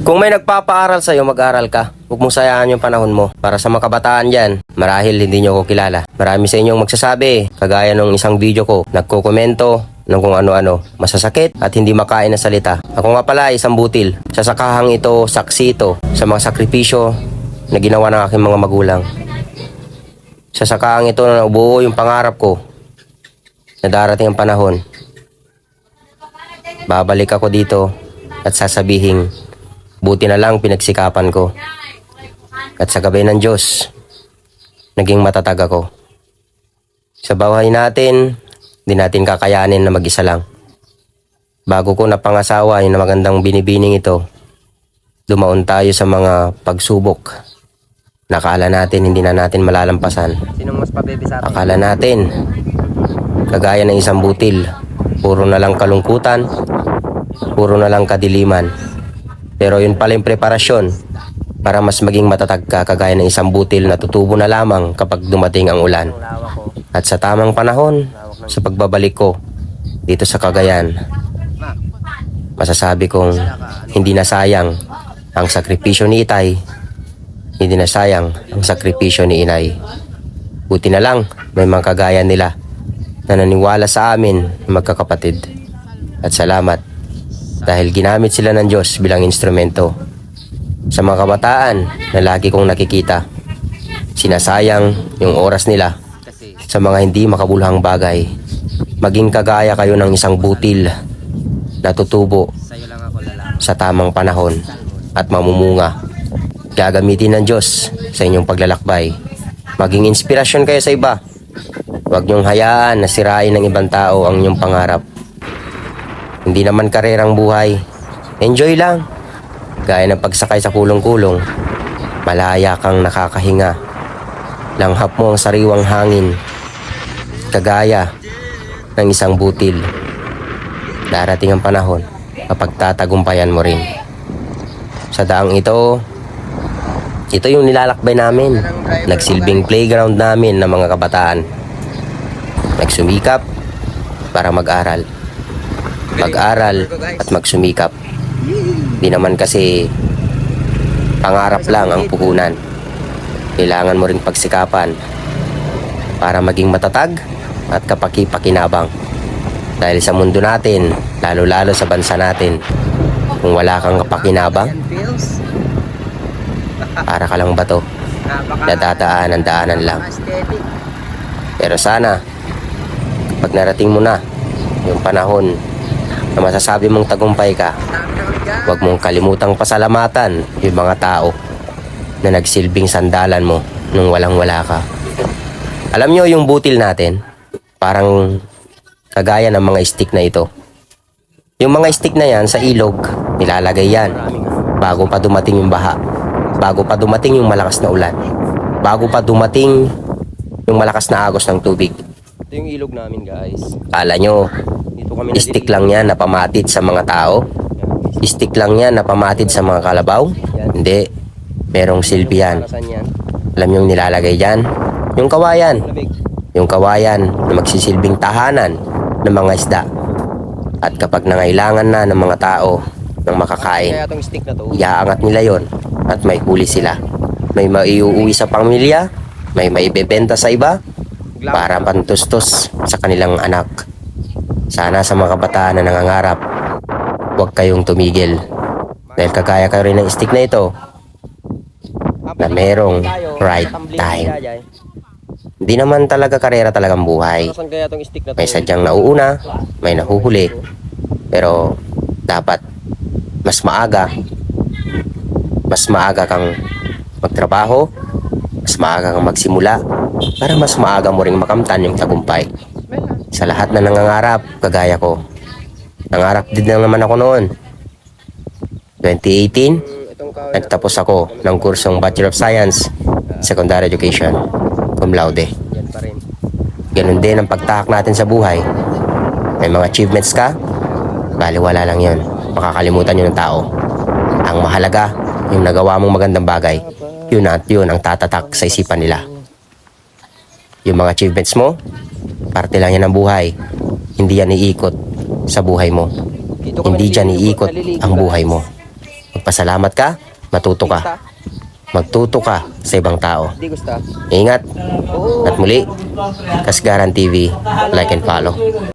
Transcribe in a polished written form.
Kung may nagpapaaral sa'yo, mag-aral ka. Huwag mong sayaan yung panahon mo. Para sa mga kabataan dyan, marahil hindi nyo ako kilala. Marami sa inyong magsasabi, kagaya nung isang video ko, nagkokomento ng kung ano-ano, masasakit at hindi makain na salita. Ako nga pala, isang butil. Sa sakahang ito, saksi ito, sa mga sakripisyo na ginawa ng aking mga magulang. Sa sakahang ito na nabuo yung pangarap ko na darating ang panahon. Babalik ako dito at sasabihin, buti na lang pinagsikapan ko. At sa gabay ng Diyos, naging matatag ako. Sa buhay natin, di natin kakayanin na mag-isa lang. Bago ko napangasawa yung magandang binibining ito, dumaon tayo sa mga pagsubok. Nakala natin hindi na natin malalampasan. Sinong mas pabebe sa atin? Akala natin, kagaya ng isang butil, puro na lang kalungkutan, puro na lang kadiliman. Pero yun pala yung preparasyon para mas maging matatag ka, kagaya ng isang butil na tutubo na lamang kapag dumating ang ulan. At sa tamang panahon, sa pagbabalik ko dito sa Cagayan, masasabi kong hindi na sayang ang sakripisyo ni Itay, hindi na sayang ang sakripisyo ni Inay. Buti na lang may mga kagaya nila na naniwala sa amin magkakapatid. At salamat dahil ginamit sila ng Diyos bilang instrumento. Sa mga kabataan na lagi kong nakikita, sinasayang yung oras nila sa mga hindi makabuluhang bagay. Maging kagaya kayo ng isang butil na tutubo sa tamang panahon at mamumunga. Gagamitin ng Diyos sa inyong paglalakbay. Maging inspirasyon kayo sa iba. Huwag niyong hayaan na sirain ng ibang tao ang inyong pangarap. Hindi naman karerang buhay. Enjoy lang. Gaya ng pagsakay sa kulong-kulong. Malaya kang nakakahinga. Langhap mo ang sariwang hangin. Kagaya ng isang butil. Darating ang panahon kapag tatagumpayan mo rin. Sa daang ito yung nilalakbay namin. Nagsilbing playground namin ng mga kabataan. Nagsumikap para mag-aral. Mag-aral at magsumikap. Di naman kasi pangarap lang ang puhunan. Kailangan mo rin pagsikapan para maging matatag at kapaki-pakinabang. Dahil sa mundo natin, lalo-lalo sa bansa natin, kung wala kang kapakinabang, para ka lang bato na dadaanan-daanan lang. Pero sana, kapag narating mo na yung panahon na masasabi mong tagumpay ka, huwag mong kalimutang pasalamatan yung mga tao na nagsilbing sandalan mo nung walang-wala ka. Alam nyo yung butil natin, parang kagaya ng mga stick na ito. Yung mga stick na yan sa ilog, nilalagay yan bago pa dumating yung baha, bago pa dumating yung malakas na ulan, bago pa dumating yung malakas na agos ng tubig. Ito yung ilog namin, guys. Kala nyo, stick lang yan na pamatid sa mga tao? Stick lang yan na pamatid sa mga kalabaw? Hindi. Merong silbi yan. Alam nyo yung nilalagay dyan? Yung kawayan. Yung kawayan na magsisilbing tahanan ng mga isda. At kapag nangailangan na ng mga tao ng makakain, iaangat nila yon at may huli sila. May maiuwi sa pamilya, may maibebenta sa iba, para pantustos sa kanilang anak. Sana sa mga kabataan na nangangarap, huwag kayong tumigil. Dahil kagaya kayo rin ng stick na ito, na merong right time. Hindi naman talaga karera talagang buhay. May sadyang nauuna, may nahuhuli. Pero dapat mas maaga kang magtrabaho, mas maaga kang magsimula, para mas maaga mo ring makamtan yung tagumpay. Sa lahat na nangangarap, kagaya ko, nangarap din lang naman ako noon. 2018, nagtapos ako ng kursong Bachelor of Science, Secondary Education, cum laude. Ganun din ang pagtahak natin sa buhay. May mga achievements ka, baliwala lang yun. Makakalimutan yun ng tao. Ang mahalaga, yung nagawa mong magandang bagay, yun at yun ang tatatak sa isipan nila. Yung mga achievements mo, parte lang yan ng buhay. Hindi yan iikot sa buhay mo. Hindi dyan iikot ang buhay mo. Magpasalamat ka, matuto ka. Magtuto ka sa ibang tao. Di gusto. Ingat. At muli, Kasgaran TV, like and follow.